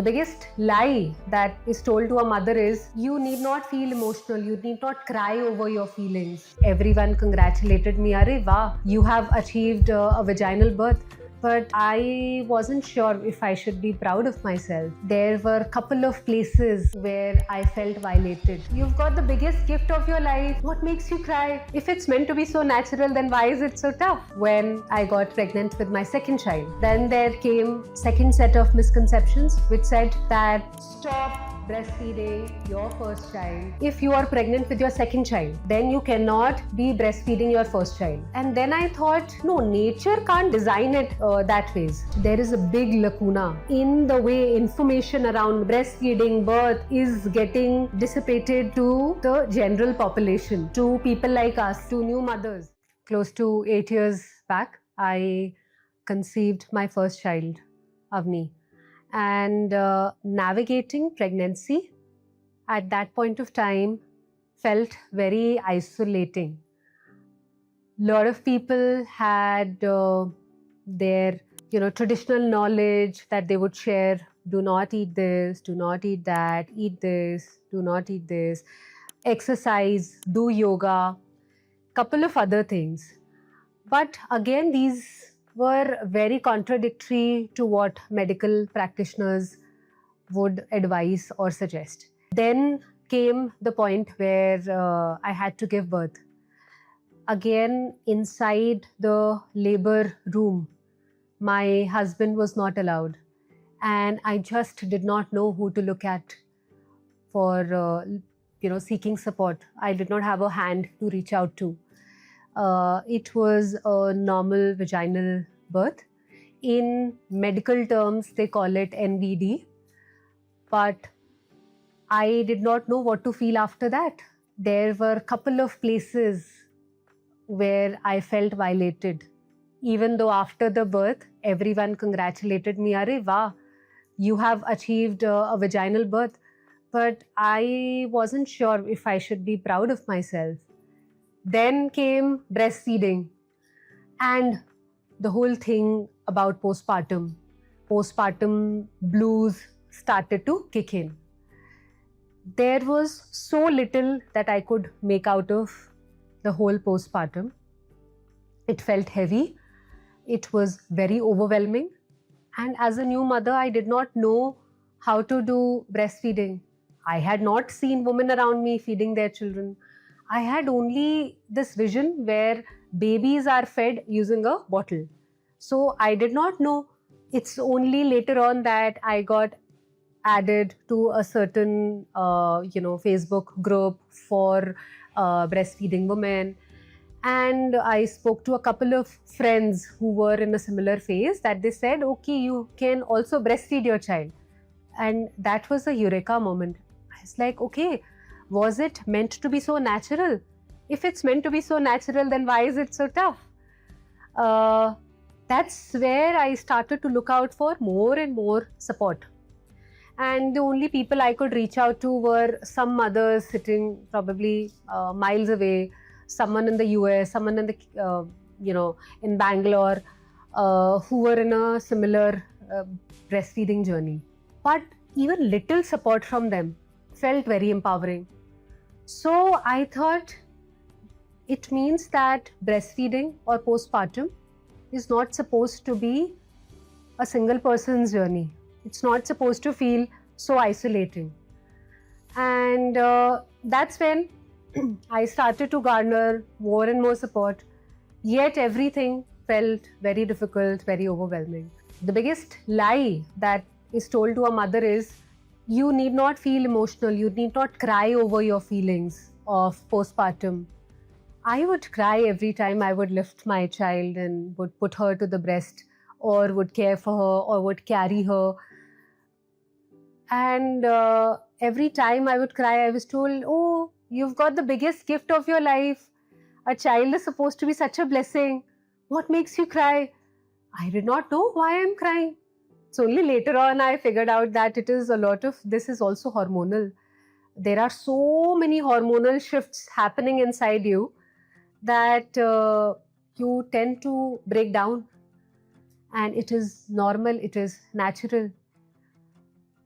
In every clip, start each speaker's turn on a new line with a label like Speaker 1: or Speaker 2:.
Speaker 1: The biggest lie that is told to a mother is you need not feel emotional, you need not cry over your feelings. Everyone congratulated me, Arey wow, you have achieved a vaginal birth. But I wasn't sure if I should be proud of myself. There were a couple of places where I felt violated. You've got the biggest gift of your life. What makes you cry? If it's meant to be so natural, then why is it so tough? When I got pregnant with my second child, then there came second set of misconceptions which said that stop breastfeeding your first child. If you are pregnant with your second child, then you cannot be breastfeeding your first child. And then I thought, no, nature can't design it that way. There is a big lacuna in the way information around breastfeeding, birth is getting dissipated to the general population, to people like us, to new mothers. Close to 8 years back, I conceived my first child, Avni. And navigating pregnancy at that point of time felt very isolating. A lot of people had their traditional knowledge that they would share. Do not eat this, do not eat that, eat this, do not eat this, exercise, do yoga, couple of other things. But again, these were very contradictory to what medical practitioners would advise or suggest. Then came the point where I had to give birth. Again, inside the labor room, my husband was not allowed. And I just did not know who to look at for seeking support. I did not have a hand to reach out to. It was a normal vaginal birth. In medical terms, they call it NVD. But I did not know what to feel after that. There were a couple of places where I felt violated. Even though after the birth, everyone congratulated me, Arey wow, you have achieved a vaginal birth. But I wasn't sure if I should be proud of myself. Then came breastfeeding and the whole thing about postpartum. Postpartum blues started to kick in. There was so little that I could make out of the whole postpartum. It felt heavy. It was very overwhelming. And as a new mother, I did not know how to do breastfeeding. I had not seen women around me feeding their children. I had only this vision where babies are fed using a bottle. So I did not know. It's only later on that I got added to a certain, Facebook group for breastfeeding women. And I spoke to a couple of friends who were in a similar phase that they said, okay, you can also breastfeed your child. And that was a eureka moment. I was like, okay, was it meant to be so natural? If it's meant to be so natural, then why is it so tough? That's where I started to look out for more and more support. And the only people I could reach out to were some mothers sitting probably miles away, someone in the US, someone in the, in Bangalore, who were in a similar breastfeeding journey. But even little support from them felt very empowering. So I thought it means that breastfeeding or postpartum is not supposed to be a single person's journey. It's not supposed to feel so isolating. And that's when I started to garner more and more support. Yet everything felt very difficult, very overwhelming. The biggest lie that is told to a mother is you need not feel emotional, you need not cry over your feelings of postpartum. I would cry every time I would lift my child and would put her to the breast or would care for her or would carry her. And every time I would cry, I was told, oh, you've got the biggest gift of your life. A child is supposed to be such a blessing. What makes you cry? I did not know why I'm crying. So only later on I figured out that it is a lot of this is also hormonal. There are so many hormonal shifts happening inside you that you tend to break down, and it is normal, it is natural.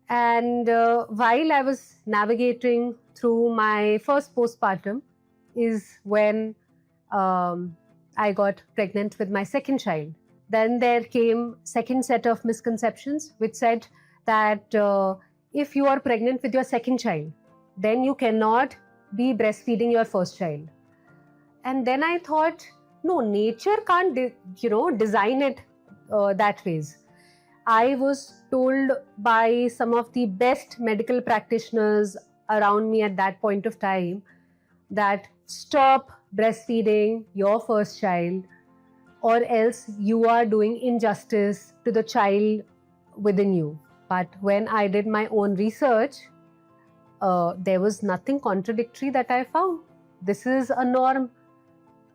Speaker 1: And while I was navigating through my first postpartum is when I got pregnant with my second child. Then there came second set of misconceptions which said that if you are pregnant with your second child, then you cannot be breastfeeding your first child. And then I thought, no, nature can't design it that ways. I was told by some of the best medical practitioners around me at that point of time that stop breastfeeding your first child, or else you are doing injustice to the child within you. But when I did my own research, there was nothing contradictory that I found. This is a norm.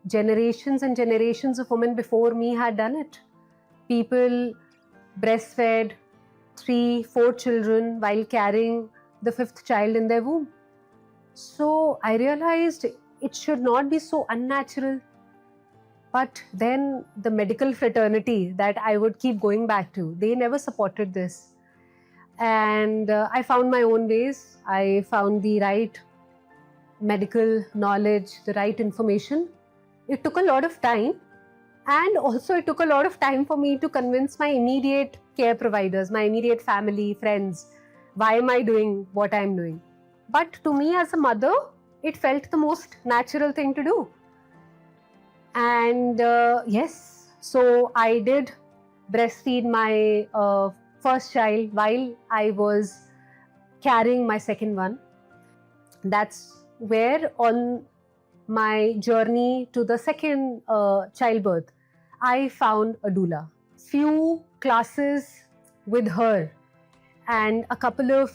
Speaker 1: Generations and generations of women before me had done it. People breastfed 3-4 children while carrying the 5th child in their womb. So I realized it should not be so unnatural. But then the medical fraternity that I would keep going back to, they never supported this. And I found my own ways. I found the right medical knowledge, the right information. It took a lot of time. And also it took a lot of time for me to convince my immediate care providers, my immediate family, friends, why am I doing what I'm doing? But to me as a mother, it felt the most natural thing to do. And yes, so I did breastfeed my first child while I was carrying my second one. That's where on my journey to the second childbirth, I found a doula. Few classes with her and a couple of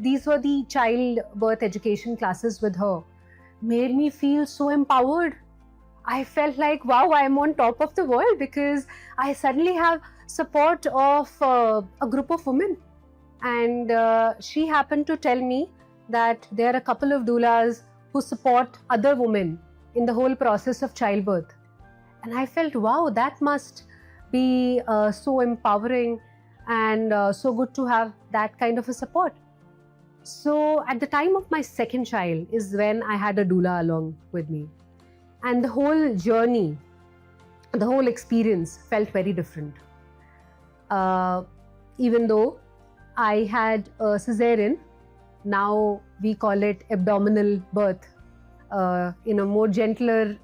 Speaker 1: these were the childbirth education classes with her, made me feel so empowered. I felt like, wow, I'm on top of the world because I suddenly have support of a group of women. And she happened to tell me that there are a couple of doulas who support other women in the whole process of childbirth. And I felt, wow, that must be so empowering and so good to have that kind of a support. So at the time of my second child is when I had a doula along with me. And the whole journey, the whole experience felt very different. Even though I had a cesarean, now we call it abdominal birth. In a more gentler,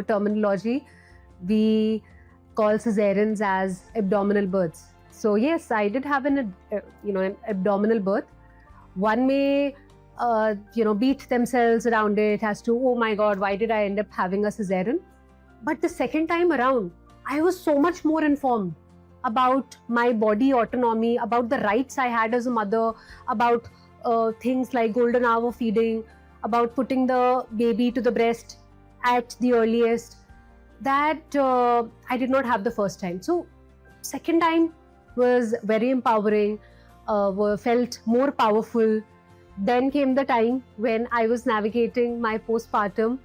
Speaker 1: terminology, we call cesareans as abdominal births. So yes, I did have an abdominal birth. One may beat themselves around it as to, oh my God, why did I end up having a cesarean? But the second time around, I was so much more informed about my body autonomy, about the rights I had as a mother, about things like golden hour feeding, about putting the baby to the breast at the earliest, that I did not have the first time. So second time was very empowering, felt more powerful. Then came the time when I was navigating my postpartum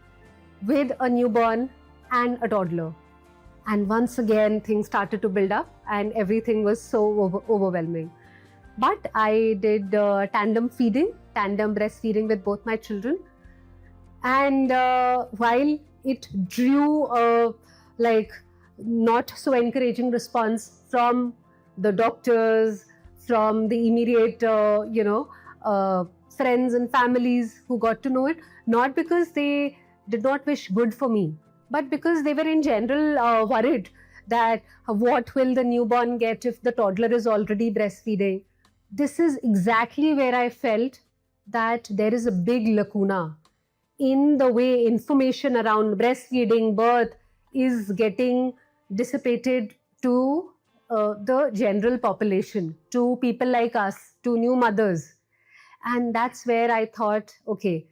Speaker 1: with a newborn and a toddler. And once again, things started to build up and everything was so overwhelming. But I did tandem breastfeeding with both my children. And while it drew not so encouraging response from the doctors, from the immediate, friends and families who got to know it, not because they did not wish good for me, but because they were in general worried that what will the newborn get if the toddler is already breastfeeding. This is exactly where I felt that there is a big lacuna in the way information around breastfeeding, birth is getting dissipated to the general population, to people like us, to new mothers. And that's where I thought, okay,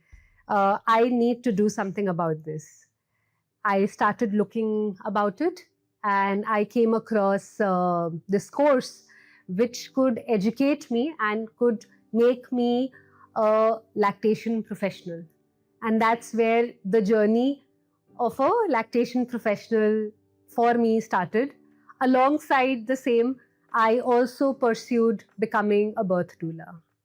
Speaker 1: I need to do something about this. I started looking about it and I came across this course which could educate me and could make me a lactation professional. And that's where the journey of a lactation professional for me started. Alongside the same, I also pursued becoming a birth doula.